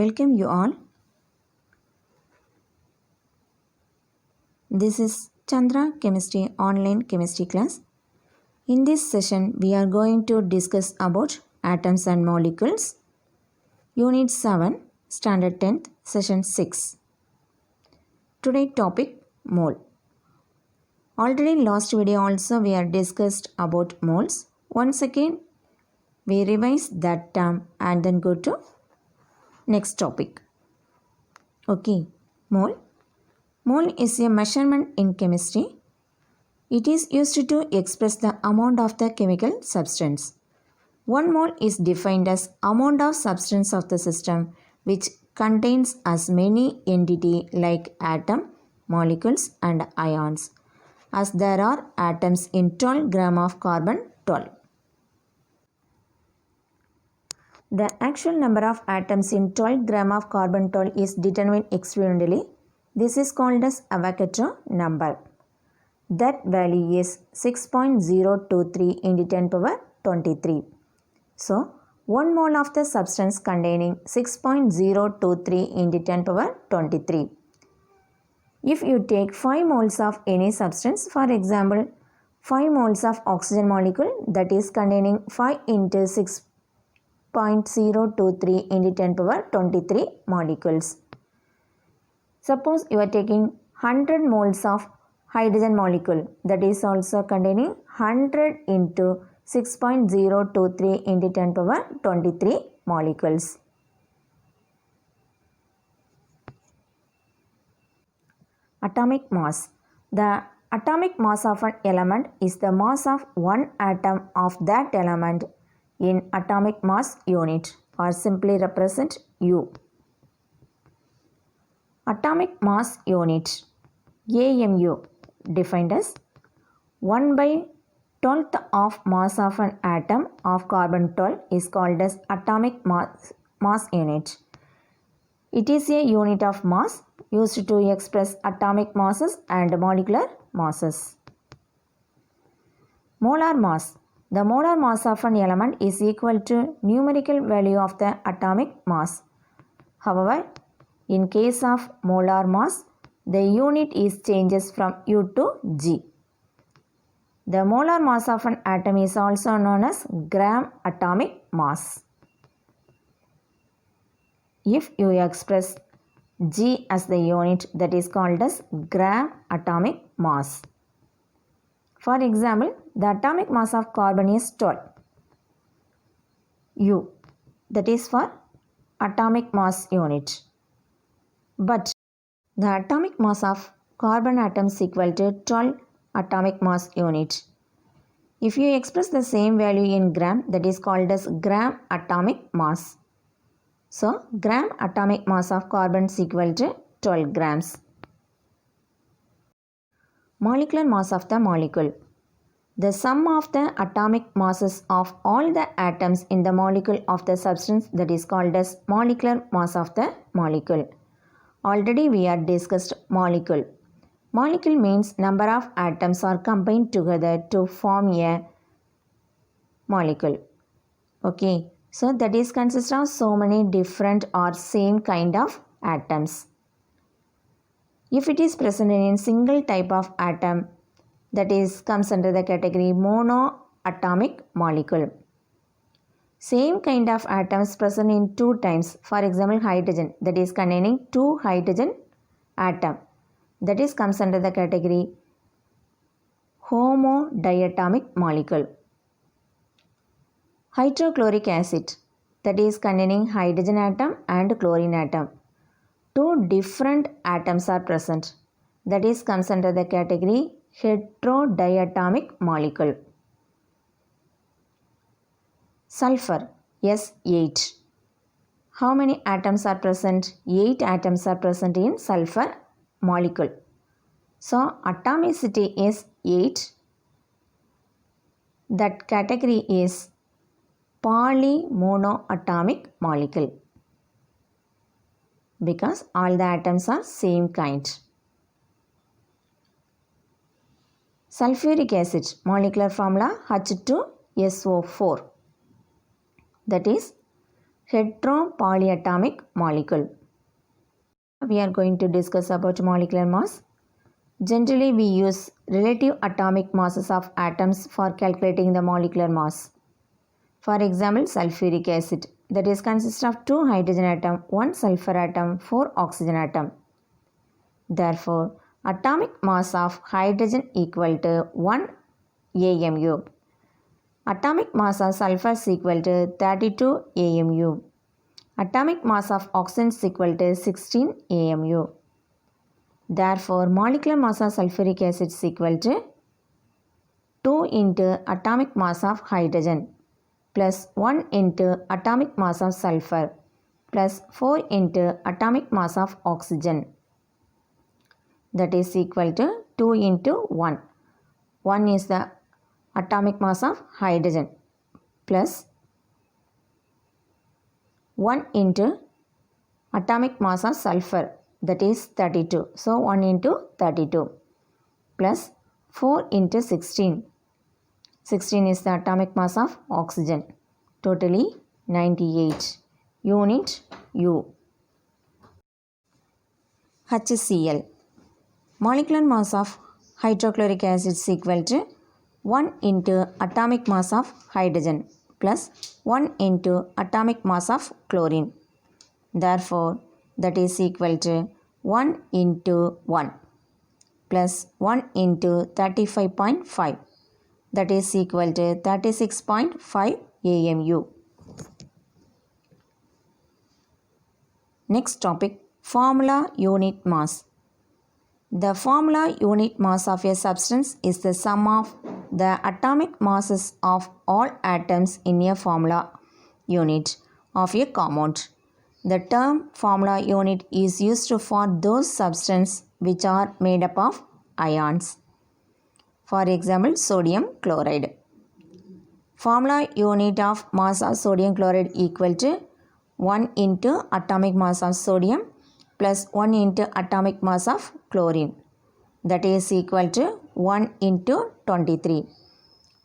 welcome you all. This is Chandra Chemistry online chemistry class. In this session, we are going to discuss about atoms and molecules. Unit 7, Standard 10th, Session 6. Today topic mole. Already last video also we are discussed about moles. Once again, we revise that term and then go to next topic. Okay, mole. Mole is a measurement in chemistry. It is used to express the amount of the chemical substance. 1 mole is defined as amount of substance of the system which contains as many entity like atom, molecules and ions as there are atoms in 12 gram of carbon 12. The actual number of atoms in 12 gram of carbon 12 is determined experimentally. This is called as Avogadro number. That value is 6.023 into 10 power 23. So, 1 mole of the substance containing 6.023 into 10 power 23. If you take 5 moles of any substance, for example, 5 moles of oxygen molecule that is containing 5 into 6.023 into 10 power 23 molecules. Suppose you are taking 100 moles of hydrogen molecule that is also containing 100 into 6.023 into 10 power 23 molecules. Atomic mass. The atomic mass of an element is the mass of one atom of that element in atomic mass unit or simply represent U. Atomic mass unit AMU defined as 1 by 12th of mass of an atom of carbon 12 is called as atomic mass unit. It is a unit of mass used to express atomic masses and molecular masses. Molar mass. The molar mass of an element is equal to numerical value of the atomic mass. However, in case of molar mass, the unit is changes from U to G. The molar mass of an atom is also known as gram atomic mass. If you express G as the unit, that is called as gram atomic mass. For example, the atomic mass of carbon is 12. U, that is for atomic mass unit. But the atomic mass of carbon atom is equal to 12 atomic mass unit. If you express the same value in gram, that is called as gram atomic mass. So, gram atomic mass of carbon is equal to 12 grams. Molecular mass of the molecule. The sum of the atomic masses of all the atoms in the molecule of the substance that is called as molecular mass of the molecule. Already we have discussed molecule. Molecule means number of atoms are combined together to form a molecule. Okay, so that is consists of so many different or same kind of atoms. If it is present in a single type of atom, that is comes under the category monoatomic molecule. Same kind of atoms present in 2 times. For example, hydrogen that is containing 2 hydrogen atom. That is comes under the category homodiatomic molecule. Hydrochloric acid that is containing hydrogen atom and chlorine atom. 2 different atoms are present. That is comes under the category heterodiatomic molecule. Sulfur S8. How many atoms are present? 8 atoms are present in sulfur molecule. So, atomicity is 8. That category is polymonoatomic molecule because all the atoms are same kind. Sulfuric acid molecular formula H2SO4. That is heteropolyatomic molecule. We are going to discuss about molecular mass. Generally, we use relative atomic masses of atoms for calculating the molecular mass. For example, sulfuric acid, that is consists of 2 hydrogen atom, 1 sulfur atom, 4 oxygen atom. Therefore, atomic mass of hydrogen equal to 1 AMU. Atomic mass of sulfur is equal to 32 AMU. Atomic mass of oxygen is equal to 16 AMU. Therefore, molecular mass of sulfuric acid is equal to 2 into atomic mass of hydrogen plus 1 into atomic mass of sulfur plus 4 into atomic mass of oxygen. That is equal to 2 into 1. 1 is the atomic mass of hydrogen plus 1 into atomic mass of sulfur, that is 32. So 1 into 32 plus 4 into 16. 16 is the atomic mass of oxygen. Totally 98. Unit U. HCl. Molecular mass of hydrochloric acid is equal to 1 into atomic mass of hydrogen plus 1 into atomic mass of chlorine. Therefore, that is equal to 1 into 1 plus 1 into 35.5. That is equal to 36.5 AMU. Next topic, formula unit mass. The formula unit mass of a substance is the sum of the atomic masses of all atoms in a formula unit of a compound. The term formula unit is used for those substances which are made up of ions. For example, sodium chloride. Formula unit of mass of sodium chloride equal to 1 into atomic mass of sodium plus 1 into atomic mass of chlorine. That is equal to 1 into 23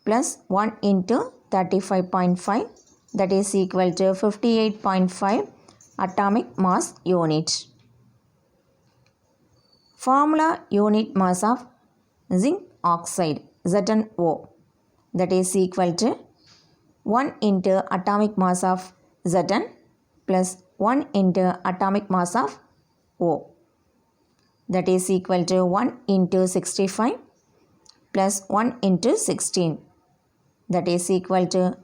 plus 1 into 35.5. That is equal to 58.5 atomic mass unit. Formula unit mass of zinc oxide ZnO, that is equal to 1 into atomic mass of Zn plus 1 into atomic mass of O, that is equal to 1 into 65 plus 1 into 16, that is equal to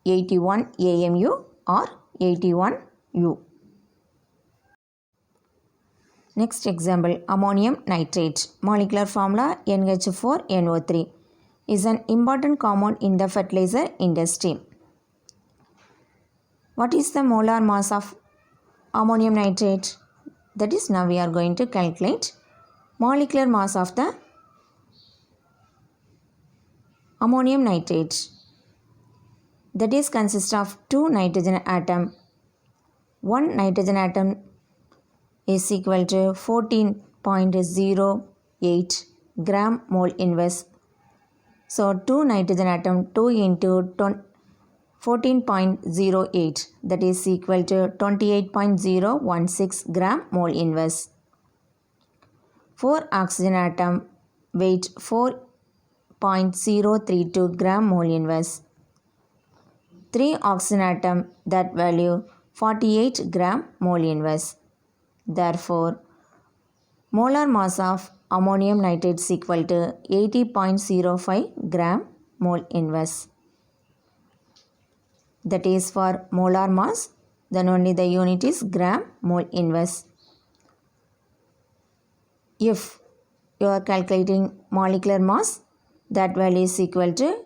81 AMU or 81 U. Next example, ammonium nitrate. Molecular formula NH4NO3 is an important compound in the fertilizer industry. What is the molar mass of ammonium nitrate? That is, now we are going to calculate molecular mass of the ammonium nitrate. That is consists of 2 nitrogen atom. 1 nitrogen atom is equal to 14.08 gram mole inverse. So 2 nitrogen atom, 2 into 14.08, that is equal to 28.016 gram mole inverse. 4 oxygen atom, weight 4.032 gram mole inverse. 3 oxygen atom, that value 48 gram mole inverse. Therefore, molar mass of ammonium nitrate is equal to 80.05 gram mole inverse. That is for molar mass, then only the unit is gram mole inverse. If you are calculating molecular mass, that value is equal to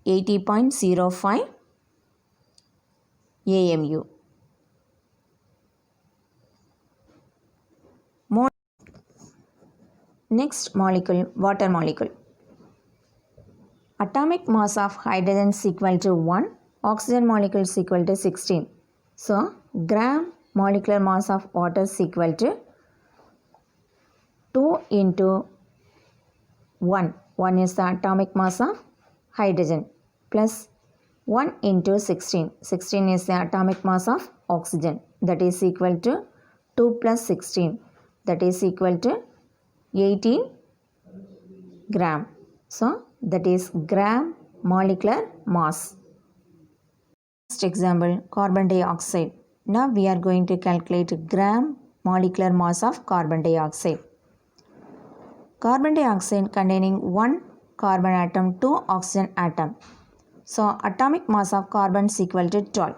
80.05 AMU. Next molecule, water molecule. Atomic mass of hydrogen is equal to 1, oxygen molecule is equal to 16. So, gram molecular mass of water is equal to 2 into 1. 1 is the atomic mass of hydrogen plus 1 into 16. 16 is the atomic mass of oxygen. That is equal to 2 plus 16. That is equal to 18 gram. So, that is gram molecular mass. Next example, carbon dioxide. Now, we are going to calculate gram molecular mass of carbon dioxide. Carbon dioxide containing 1 carbon atom, 2 oxygen atom. So, atomic mass of carbon is equal to 12.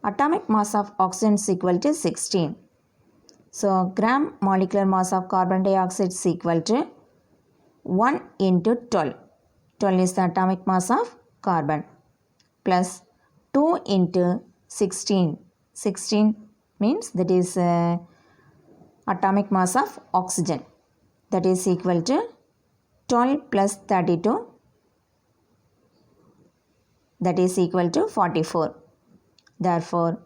Atomic mass of oxygen is equal to 16. So, gram molecular mass of carbon dioxide is equal to 1 into 12. 12 is the atomic mass of carbon plus 2 into 16. 16 means that is atomic mass of oxygen. That is equal to 12 plus 32. That is equal to 44. Therefore,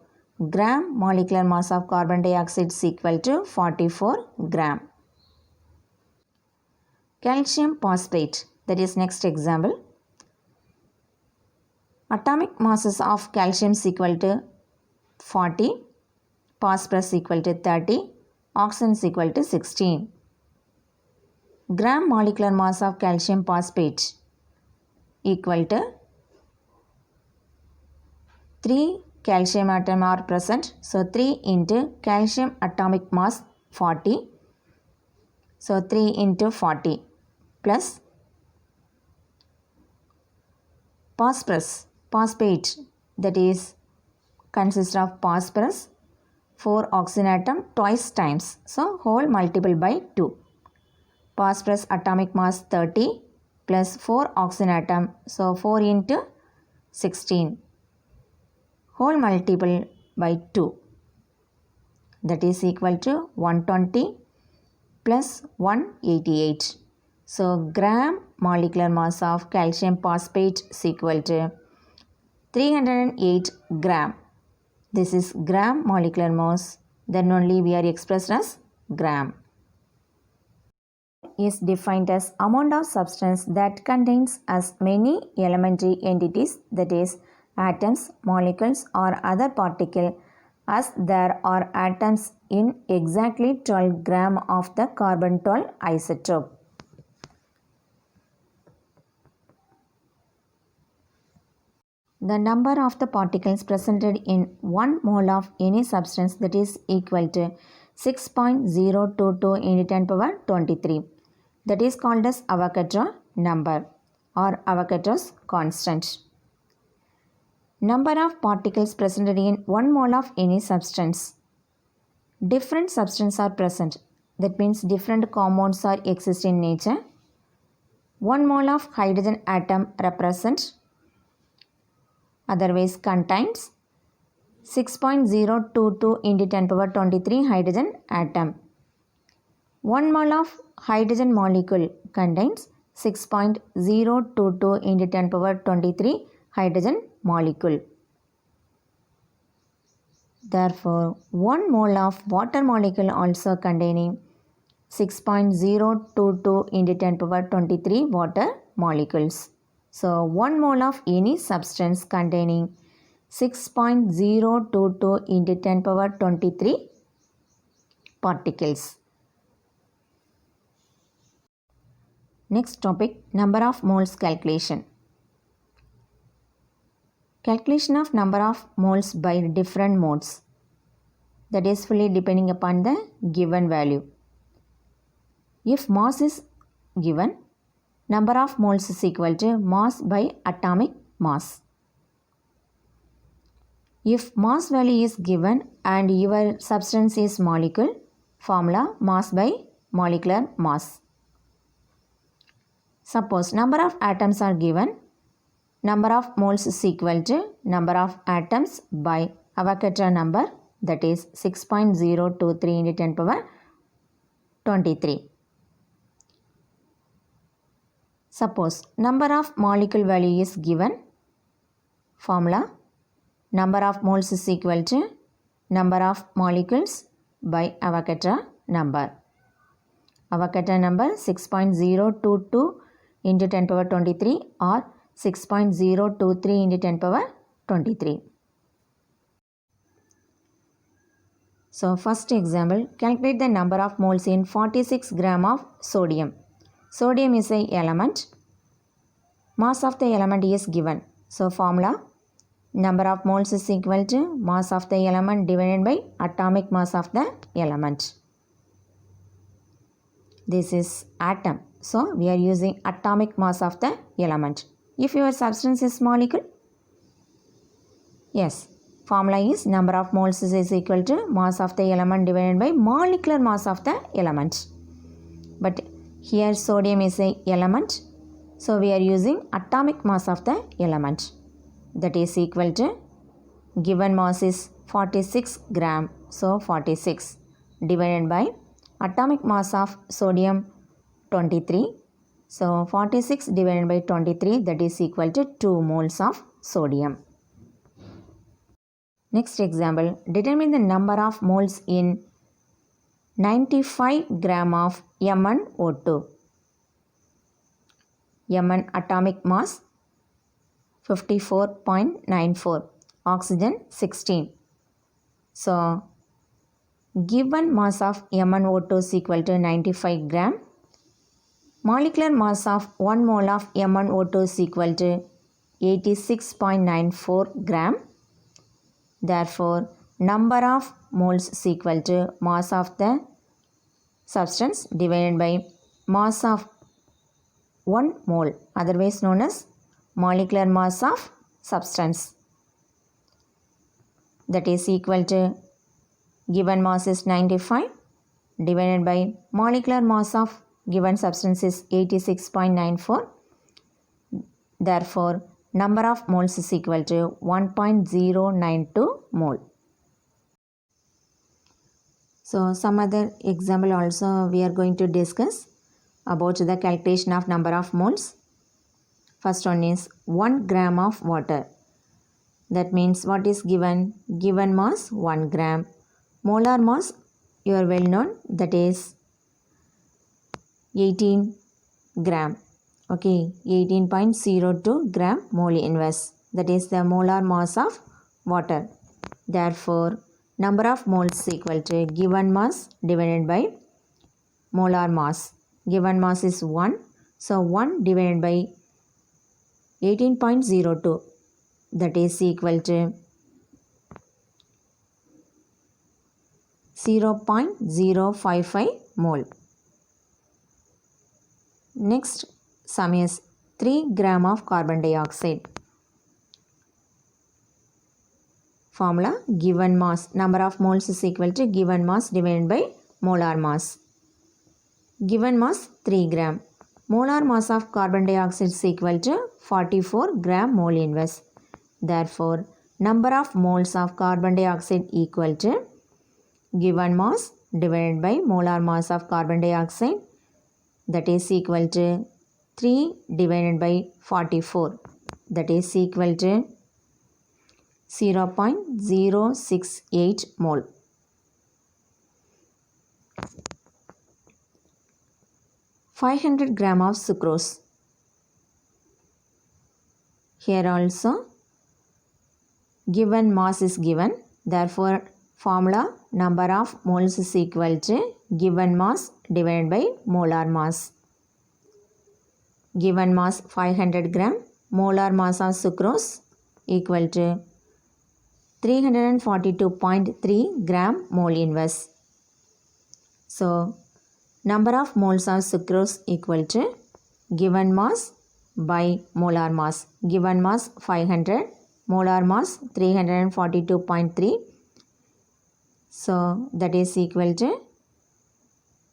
gram molecular mass of carbon dioxide is equal to 44 gram. Calcium phosphate. That is next example. Atomic masses of calcium is equal to 40, phosphorus equal to 30, oxygen is equal to 16. Gram molecular mass of calcium phosphate equal to 3 calcium atom are present. So, 3 into calcium atomic mass 40. So, 3 into 40 plus phosphate that is consists of phosphorus 4 oxygen atom twice times. So, whole multiple by 2. Phosphorus atomic mass 30 plus 4 oxygen atom. So, 4 into 16. Whole multiple by 2. That is equal to 120 plus 188. So, gram molecular mass of calcium phosphate is equal to 308 gram. This is gram molecular mass. Then only we are expressed as gram. Is defined as amount of substance that contains as many elementary entities, that is atoms, molecules or other particle as there are atoms in exactly 12 gram of the carbon-12 isotope. The number of the particles presented in 1 mole of any substance that is equal to 6.022 into 10 power 23. That is called as Avogadro number or Avogadro's constant. Number of particles presented in 1 mole of any substance. Different substances are present. That means different compounds are exist in nature. 1 mole of hydrogen atom represent, otherwise contains 6.022 into 10 power 23 hydrogen atom. 1 mole of hydrogen molecule contains 6.022 into 10 power 23 hydrogen molecule. Therefore, 1 mole of water molecule also containing 6.022 into 10 power 23 water molecules. So, 1 mole of any substance containing 6.022 into 10 power 23 particles. Next topic, number of moles calculation. Calculation of number of moles by different modes. That is fully depending upon the given value. If mass is given, number of moles is equal to mass by atomic mass. If mass value is given and your substance is molecule, formula mass by molecular mass. Suppose number of atoms are given, number of moles is equal to number of atoms by Avogadro number, that is 6.023 into 10 power 23. Suppose number of molecule value is given, formula number of moles is equal to number of molecules by Avogadro number. Avogadro number 6.022 into 10 power 23 or 6.023 into 10 power 23. So first example, calculate the number of moles in 46 gram of sodium. Sodium is a element. Mass of the element is given. So formula, number of moles is equal to mass of the element divided by atomic mass of the element. This is atom. So we are using atomic mass of the element. If your substance is molecule, yes, formula is number of moles is equal to mass of the element divided by molecular mass of the element. But here sodium is a element. So we are using atomic mass of the element. That is equal to, given mass is 46 gram. So 46 divided by atomic mass of sodium 23. So 46 divided by 23, that is equal to 2 moles of sodium. Next example, determine the number of moles in 95 gram of MnO2. Mn atomic mass 54.94, oxygen 16. So given mass of MnO2 is equal to 95 gram. Molecular mass of 1 mole of MnO2 is equal to 86.94 gram. Therefore, number of moles is equal to mass of the substance divided by mass of 1 mole, otherwise known as molecular mass of substance. That is equal to, given mass is 95 divided by molecular mass of given substance is 86.94. Therefore, number of moles is equal to 1.092 mole. So some other example also we are going to discuss about the calculation of number of moles. First one is 1 gram of water. That means what is given? Given mass 1 gram. Molar mass you are well known, that is 18 gram. Okay, 18.02 gram mole inverse. That is the molar mass of water. Therefore, number of moles is equal to given mass divided by molar mass. Given mass is 1. So 1 divided by 18.02, that is equal to 0.055 mole. Next sum is 3 gram of carbon dioxide. Formula, given mass, number of moles is equal to given mass divided by molar mass. Given mass 3 gram. Molar mass of carbon dioxide is equal to 44 gram mole inverse. Therefore, number of moles of carbon dioxide equal to given mass divided by molar mass of carbon dioxide, that is equal to 3 divided by 44, that is equal to 0.068 mole. (500 gram of sucrose). Here also given mass is given. Therefore, formula, number of moles is equal to given mass divided by molar mass. Given mass 500 gram. Molar mass of sucrose equal to 342.3 gram mole inverse. So, number of moles of sucrose equal to given mass by molar mass. Given mass 500, molar mass 342.3. So, that is equal to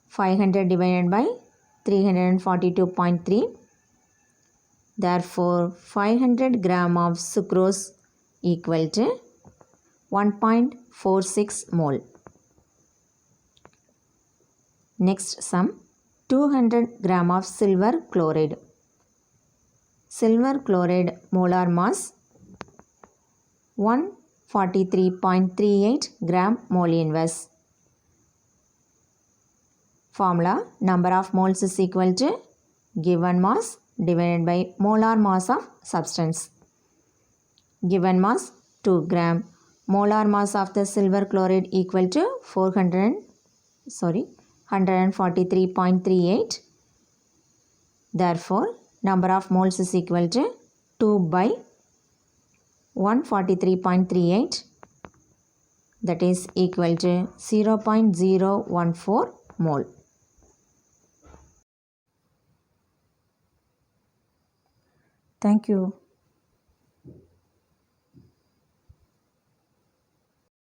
500 divided by 342.3. Therefore, 500 gram of sucrose equal to 1.46 mole. Next sum, 200 gram of silver chloride. Silver chloride molar mass 143.38 gram mole inverse. Formula, number of moles is equal to given mass divided by molar mass of substance. Given mass 2 gram. Molar mass of the silver chloride equal to 143.38. Therefore, number of moles is equal to 2 by 143.38, that is equal to 0.014 mole. Thank you.